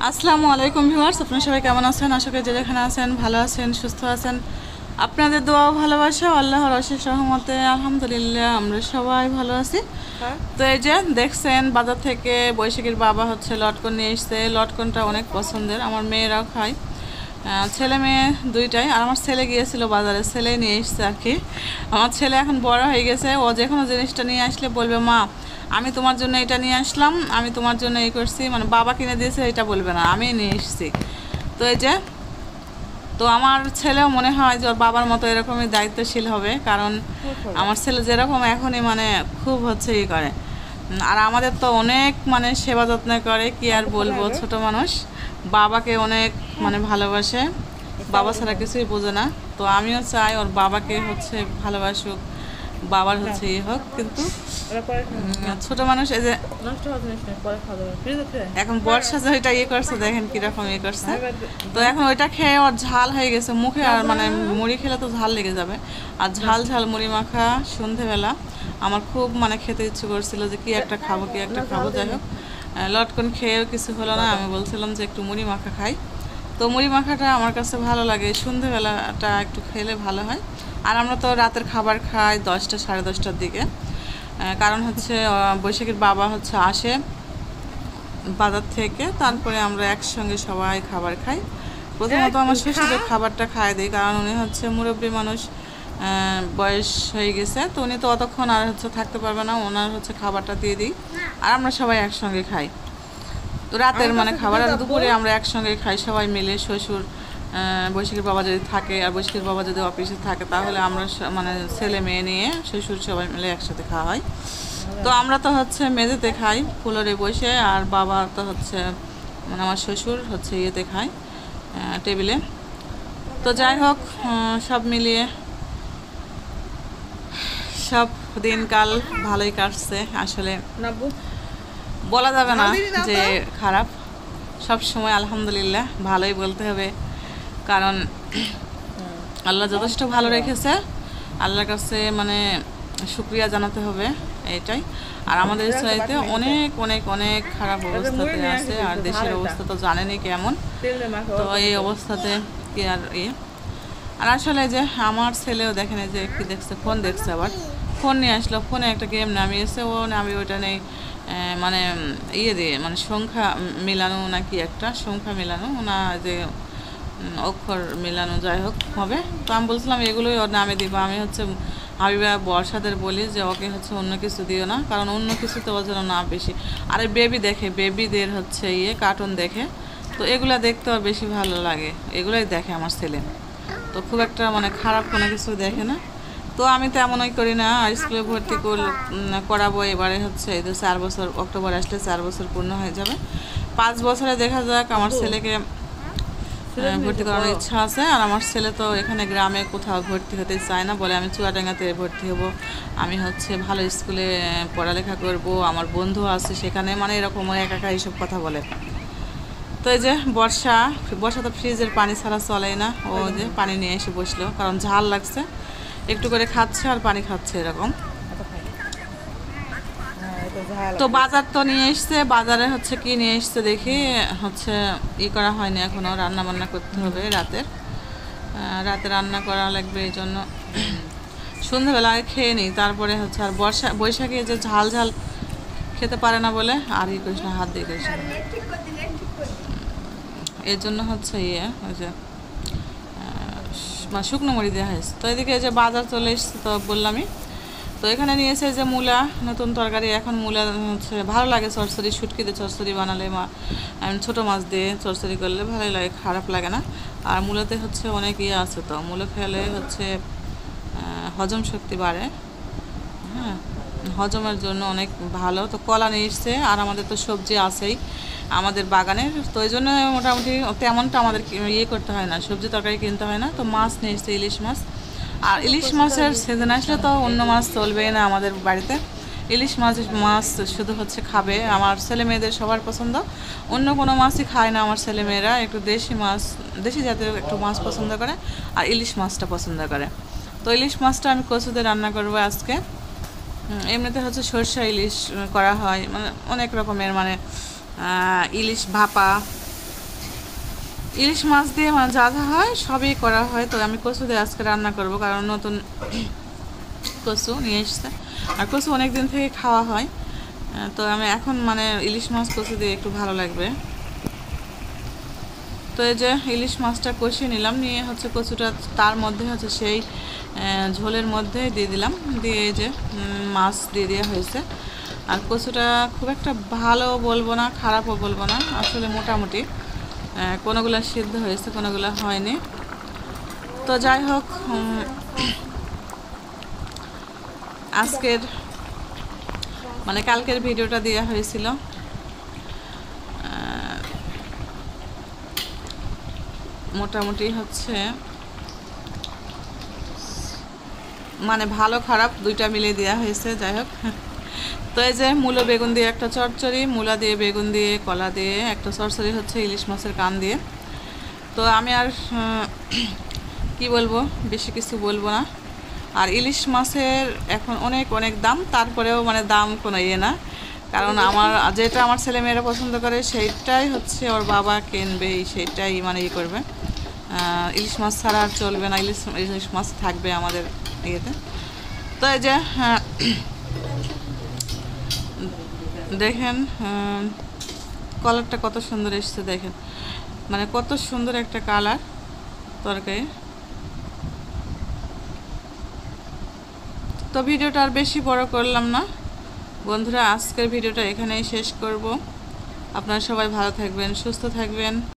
আসসালামু আলাইকুম ভিউয়ার্স, আপনারা সবাই কেমন আছেন? আশা করি যে যেখানে আছেন ভালো আছেন, সুস্থ আছেন। আপনাদের দোয়া ও ভালোবাসা আল্লাহর অশেষ রহমতে আলহামদুলিল্লাহ আমরা সবাই ভালো আছি। তো এই যে দেখছেন বাজার থেকে বৈশাখীর বাবা হচ্ছে লটকন নিয়ে এসছে। লটকনটা অনেক পছন্দের, আমার মেয়েরাও খায়, ছেলে মেয়ে দুইটাই। আর আমার ছেলে গিয়েছিল বাজারে, ছেলে নিয়ে এসছে আর কি। আমার ছেলে এখন বড় হয়ে গেছে, ও যে কোনো জিনিসটা নিয়ে আসলে বলবে মা আমি তোমার জন্য এটা নিয়ে আসলাম, আমি তোমার জন্য এই করছি, মানে বাবা কিনে দিয়েছে এটা বলবে না, আমি নিয়ে এসেছি। তো এই যে তো আমার ছেলেও মনে হয় যে ওর বাবার মতো এরকমই দায়িত্বশীল হবে, কারণ আমার ছেলে যেরকম এখনই মানে খুব হচ্ছে ই করে। আর আমাদের তো অনেক মানে সেবা যত্ন করে, কি আর বলবো, ছোট মানুষ বাবাকে অনেক মানে ভালোবাসে, বাবা ছাড়া কিছুই বোঝে না। তো আমিও চাই ওর বাবাকে হচ্ছে ভালোবাসুক, বাবার হচ্ছে ই হোক, কিন্তু ছোট মানুষ এই যে এখন বর্ষা যে ওইটা ইয়ে করছে, দেখেন কিরকম ইয়ে করছে। তো এখন ওইটা খেয়ে ওর ঝাল হয়ে গেছে মুখে, আর মানে মুড়ি খেলে তো ঝাল লেগে যাবে। আর ঝাল ঝাল মুড়ি মাখা সন্ধেবেলা আমার খুব মানে খেতে ইচ্ছে করছিল যে কি একটা খাবো কি একটা খাবো। যাই হোক লটকন খেয়েও কিছু হলো না, আমি বলছিলাম যে একটু মুড়ি মাখা খাই। তো মুড়ি মাখাটা আমার কাছে ভালো লাগে, সন্ধেবেলাটা একটু খেলে ভালো হয়। আর আমরা তো রাতের খাবার খাই 10টা সাড়ে 10টার দিকে, কারণ হচ্ছে বৈশাখীর বাবা হচ্ছে আসে বাজার থেকে, তারপরে আমরা একসঙ্গে সবাই খাবার খাই। প্রথমত আমার শ্বশুরের খাবারটা খাইয়ে দিই, কারণ উনি হচ্ছে মুরব্বী মানুষ, বয়স হয়ে গেছে, তো উনি তো অতক্ষণ আর হচ্ছে থাকতে পারবে না, ওনার হচ্ছে খাবারটা দিয়ে দিই আর আমরা সবাই একসঙ্গে খাই। তো রাতের মানে খাবার আর দুপুরে আমরা একসঙ্গে খাই সবাই মিলে। শ্বশুর বৈশাখীর বাবা যদি থাকে আর বৈশাখীর বাবা যদি অফিসে থাকে, তাহলে আমরা মানে ছেলে মেয়ে নিয়ে শ্বশুর সবাই মিলে একসাথে খাওয়া হয়। তো আমরা তো হচ্ছে মেঝেতে খাই ফ্লোরে বসে, আর বাবা তো হচ্ছে মানে আমার শ্বশুর হচ্ছে ইয়েতে খায় টেবিলে। তো যাই হোক সব মিলিয়ে সব দিনকাল ভালোই কাটছে আসলে, বলা যাবে না যে খারাপ, সব সময় আলহামদুলিল্লাহ ভালোই বলতে হবে, কারণ আল্লাহ যথেষ্ট ভালো রেখেছে, আল্লাহর কাছে মানে শুকরিয়া জানাতে হবে এটাই। আর আমাদের ইসরায়েলিতে অনেক অনেক অনেক খারাপ অবস্থাতে আছে, আর দেশের অবস্থা তো জানেনই কেমন। তো এই অবস্থাতে কি আর আর আসলে যে আমার ছেলেও দেখেন যে কি দেখছে, ফোন দেখছে, আবার ফোন নিয়ে আসলো, ফোনে একটা গেম নামিয়েছে, ও আমি ওইটা নেই মানে ইয়ে দিয়ে মানে সংখ্যা মেলানো নাকি একটা সংখ্যা মেলানো না, যে অক্ষর মেলানো, যাই হোক হবে। তো আমি বলছিলাম এগুলোই ওর নামে দিব। আমি হচ্ছে হাবিবা বর্ষাদের বলি যে ওকে হচ্ছে অন্য কিছু দিও না, কারণ অন্য কিছুতে ও যেন না বেশি। আর বেবি দেখে, বেবিদের হচ্ছে কার্টুন দেখে, তো এগুলা দেখতে ওর বেশি ভালো লাগে, এগুলাই দেখে আমার ছেলে। তো খুব একটা মানে খারাপ কোনো কিছু দেখে না। তো আমি তো এমনই করি না, স্কুলে ভর্তি করাবো এবারে হচ্ছে এই 4 বছর, অক্টোবর আসলে 4 বছর পূর্ণ হয়ে যাবে। 5 বছরে দেখা যাক, আমার ছেলেকে ভর্তি করানোর ইচ্ছা আছে। আর আমার ছেলে তো এখানে গ্রামে কোথাও ভর্তি হতে চায় না, বলে আমি চুয়াডাঙ্গাতে ভর্তি হব, আমি হচ্ছে ভালো স্কুলে পড়ালেখা করব, আমার বন্ধু আছে সেখানে, মানে এরকম একা একা এইসব কথা বলে। তো এই যে বর্ষা তো ফ্রিজের পানি ছাড়া চলেই না, ও যে পানি নিয়ে এসে বসলো, কারণ ঝাল লাগছে, একটু করে খাচ্ছে আর পানি খাচ্ছে এরকম। তো বাজার তো নিয়ে এসছে, বাজারে হচ্ছে কি নিয়ে এসছে দেখি, হচ্ছে করা হয়নি এখনো, রান্না বান্না করতে হবে রাতের, রাতে রান্না করা লাগবে, এই জন্য সন্ধ্যাবেলা আগে খেয়ে নিই, তারপরে হচ্ছে। আর বৈশাখে যে ঝাল ঝাল খেতে পারে না বলে আর করিস না, হাত দিয়ে করিস না, এর জন্য হচ্ছে ওই যে শুকনো মুড়ি দেওয়া হয়েছে। তো এদিকে যে বাজার চলে এসছে, তো বললামই। তো এখানে নিয়েছে যে মূলা, নতুন তরকারি, এখন মূলা হচ্ছে ভালো লাগে চচ্চড়ি, শুটকি দিয়ে চচ্চড়ি বানালে, ছোটো মাছ দিয়ে চচ্চড়ি করলে ভালোই লাগে, খারাপ লাগে না। আর মূলাতে হচ্ছে অনেক আছে, তো মূলা খেলে হচ্ছে হজম শক্তি বাড়ে, হ্যাঁ হজমের জন্য অনেক ভালো। তো কলা নিয়ে এসছে, আর আমাদের তো সবজি আছেই আমাদের বাগানের, তো এই জন্য মোটামুটি তেমনটা আমাদের করতে হয় না, সবজি তরকারি কিনতে হয় না। তো মাছ নিয়ে এসছে, ইলিশ মাছ। আর ইলিশ মাছের সিজন আসলে তো অন্য মাছ চলবেই না আমাদের বাড়িতে, ইলিশ মাছ শুধু হচ্ছে খাবে আমার ছেলে মেয়েদের সবার পছন্দ, অন্য কোনো মাছই খায় না আমার ছেলে মেয়েরা, একটু দেশি মাছ, দেশি জাতীয় একটু মাছ পছন্দ করে, আর ইলিশ মাছটা পছন্দ করে। তো ইলিশ মাছটা আমি কচুতে রান্না করবো আজকে। এমনিতে হচ্ছে সরষা ইলিশ করা হয়, মানে অনেক রকমের, মানে ইলিশ ভাপা, ইলিশ মাছ দিয়ে মানে যা যা হয় সবই করা হয়। তো আমি কচু দিয়ে আজকে রান্না করব, কারণ নতুন কচু নিয়ে এসছে, আর কচু অনেক দিন থেকে খাওয়া হয়। তো আমি এখন মানে ইলিশ মাছ কচু দিয়ে একটু ভালো লাগবে। তো এই যে ইলিশ মাছটা কষিয়ে নিলাম, নিয়ে হচ্ছে কচুটা তার মধ্যে হচ্ছে সেই ঝোলের মধ্যে দিয়ে দিলাম, দিয়ে এই যে মাছ দিয়ে দেওয়া হয়েছে। আর কচুটা খুব একটা ভালো বলবো না, খারাপও বলবো না, আসলে মোটামুটি কোনোগুলো সিদ্ধ হয়েছে, কোনোগুলো হয়নি। তো যাই হোক, আজকের মানে কালকের ভিডিওটা দেওয়া হয়েছিল, মোটামুটি হচ্ছে মানে ভালো খারাপ দুইটা মিলে দেওয়া হয়েছে। যাই হোক, তো এই যে মূলো বেগুন দিয়ে একটা চচ্চড়ি, মূলা দিয়ে বেগুন দিয়ে কলা দিয়ে একটা চচ্চড়ি হচ্ছে ইলিশ মাছের কান দিয়ে। তো আমি আর কি বলবো, বেশি কিছু বলবো না। আর ইলিশ মাছের এখন অনেক অনেক দাম, তারপরেও মানে দাম কোনো ইয়ে না, কারণ আমার যেটা আমার ছেলেমেয়েরা পছন্দ করে সেইটাই হচ্ছে ওর বাবা কিনবেই, সেইটাই মানে ই করবে। ইলিশ মাছ ছাড়া আর চলবে না, ইলিশ মাছ থাকবে আমাদের ইয়েতে। তো এই যে দেখেন কালারটা কত সুন্দর এসছে, দেখেন মানে কত সুন্দর একটা কালার তরকারি। তো ভিডিওটা আর বেশি বড় করলাম না বন্ধুরা, আজকের ভিডিওটা এখানেই শেষ করব। আপনারা সবাই ভালো থাকবেন, সুস্থ থাকবেন।